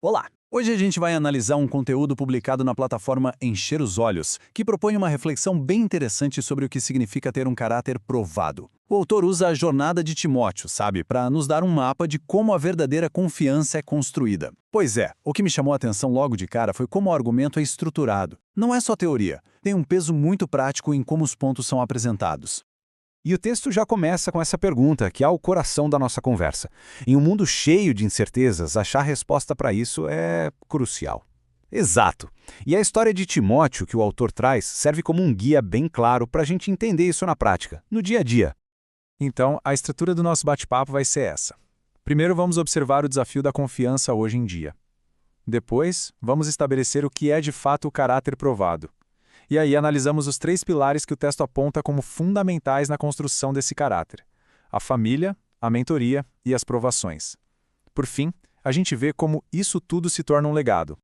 Olá! Hoje a gente vai analisar um conteúdo publicado na plataforma Encher os Olhos, que propõe uma reflexão bem interessante sobre o que significa ter um caráter provado. O autor usa a jornada de Timóteo, sabe, para nos dar um mapa de como a verdadeira confiança é construída. Pois é, o que me chamou a atenção logo de cara foi como o argumento é estruturado. Não é só teoria, tem um peso muito prático em como os pontos são apresentados. E o texto já começa com essa pergunta, que é o coração da nossa conversa. Em um mundo cheio de incertezas, achar resposta para isso é crucial. Exato. E a história de Timóteo que o autor traz serve como um guia bem claro para a gente entender isso na prática, no dia a dia. Então, a estrutura do nosso bate-papo vai ser essa. Primeiro, vamos observar o desafio da confiança hoje em dia. Depois, vamos estabelecer o que é de fato o caráter provado. E aí analisamos os 3 pilares que o texto aponta como fundamentais na construção desse caráter: a família, a mentoria e as provações. Por fim, a gente vê como isso tudo se torna um legado.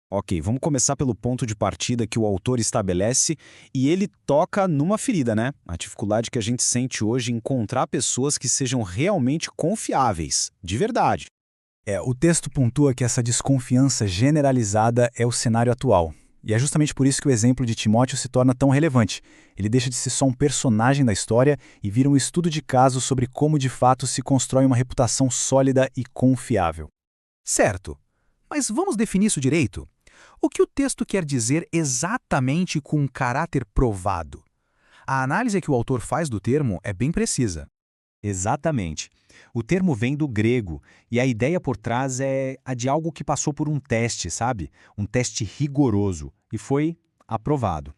Ok, vamos começar pelo ponto de partida que o autor estabelece e ele toca numa ferida, né? A dificuldade que a gente sente hoje em encontrar pessoas que sejam realmente confiáveis, de verdade. O texto pontua que essa desconfiança generalizada é o cenário atual. E é justamente por isso que o exemplo de Timóteo se torna tão relevante. Ele deixa de ser só um personagem da história e vira um estudo de caso sobre como de fato se constrói uma reputação sólida e confiável. Certo, mas vamos definir isso direito? O que o texto quer dizer exatamente com um caráter provado? A análise que o autor faz do termo é bem precisa. Exatamente. O termo vem do grego e a ideia por trás é a de algo que passou por um teste, sabe? Um teste rigoroso e foi aprovado.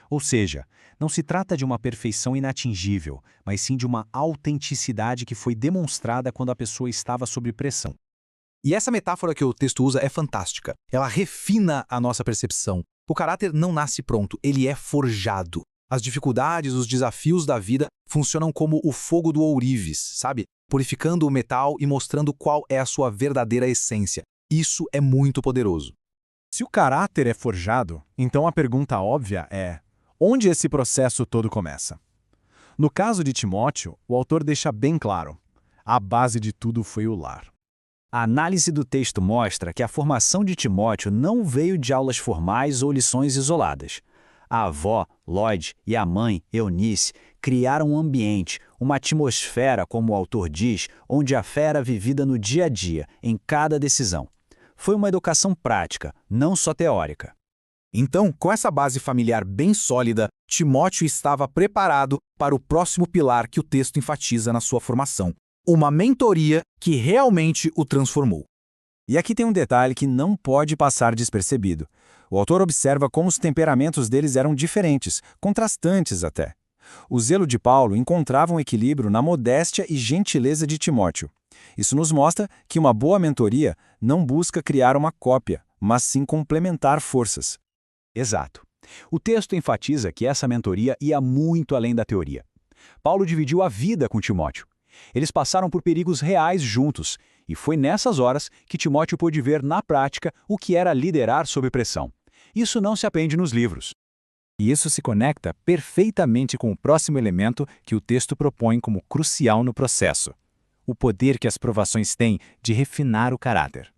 Ou seja, não se trata de uma perfeição inatingível, mas sim de uma autenticidade que foi demonstrada quando a pessoa estava sob pressão. E essa metáfora que o texto usa é fantástica. Ela refina a nossa percepção. O caráter não nasce pronto, ele é forjado. As dificuldades, os desafios da vida funcionam como o fogo do ourives, sabe? Purificando o metal e mostrando qual é a sua verdadeira essência. Isso é muito poderoso. Se o caráter é forjado, então a pergunta óbvia é: onde esse processo todo começa? No caso de Timóteo, o autor deixa bem claro: a base de tudo foi o lar. A análise do texto mostra que a formação de Timóteo não veio de aulas formais ou lições isoladas. A avó, Lloyd, e a mãe, Eunice, criaram um ambiente, uma atmosfera, como o autor diz, onde a fé era vivida no dia a dia, em cada decisão. Foi uma educação prática, não só teórica. Então, com essa base familiar bem sólida, Timóteo estava preparado para o próximo pilar que o texto enfatiza na sua formação: uma mentoria que realmente o transformou. E aqui tem um detalhe que não pode passar despercebido. O autor observa como os temperamentos deles eram diferentes, contrastantes até. O zelo de Paulo encontrava um equilíbrio na modéstia e gentileza de Timóteo. Isso nos mostra que uma boa mentoria não busca criar uma cópia, mas sim complementar forças. Exato. O texto enfatiza que essa mentoria ia muito além da teoria. Paulo dividiu a vida com Timóteo. Eles passaram por perigos reais juntos, e foi nessas horas que Timóteo pôde ver na prática o que era liderar sob pressão. Isso não se aprende nos livros. E isso se conecta perfeitamente com o próximo elemento que o texto propõe como crucial no processo: o poder que as provações têm de refinar o caráter.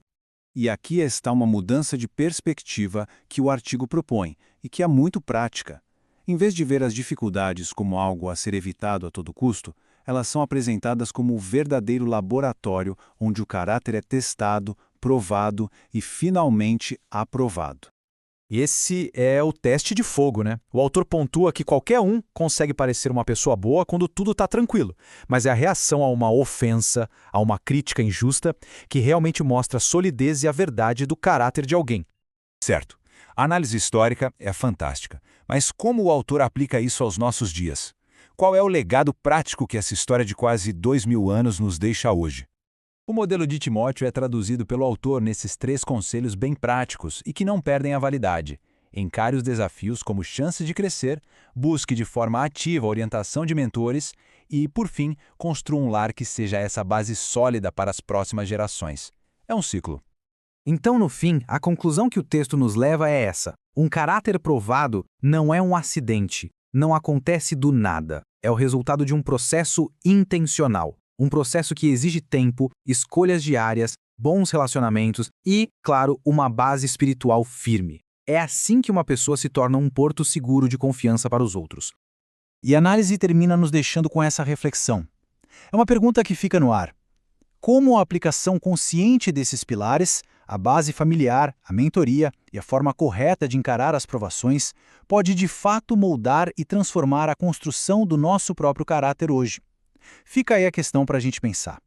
E aqui está uma mudança de perspectiva que o artigo propõe e que é muito prática. Em vez de ver as dificuldades como algo a ser evitado a todo custo, elas são apresentadas como o verdadeiro laboratório onde o caráter é testado, provado e finalmente aprovado. Esse é o teste de fogo, né? O autor pontua que qualquer um consegue parecer uma pessoa boa quando tudo está tranquilo, mas é a reação a uma ofensa, a uma crítica injusta, que realmente mostra a solidez e a verdade do caráter de alguém. Certo. A análise histórica é fantástica, mas como o autor aplica isso aos nossos dias? Qual é o legado prático que essa história de quase 2000 anos nos deixa hoje? O modelo de Timóteo é traduzido pelo autor nesses 3 conselhos bem práticos e que não perdem a validade. Encare os desafios como chance de crescer, busque de forma ativa a orientação de mentores e, por fim, construa um lar que seja essa base sólida para as próximas gerações. É um ciclo. Então, no fim, a conclusão que o texto nos leva é essa: um caráter provado não é um acidente, não acontece do nada. É o resultado de um processo intencional. Um processo que exige tempo, escolhas diárias, bons relacionamentos e, claro, uma base espiritual firme. É assim que uma pessoa se torna um porto seguro de confiança para os outros. E a análise termina nos deixando com essa reflexão. É uma pergunta que fica no ar. Como a aplicação consciente desses pilares, a base familiar, a mentoria e a forma correta de encarar as provações, pode de fato moldar e transformar a construção do nosso próprio caráter hoje? Fica aí a questão para a gente pensar.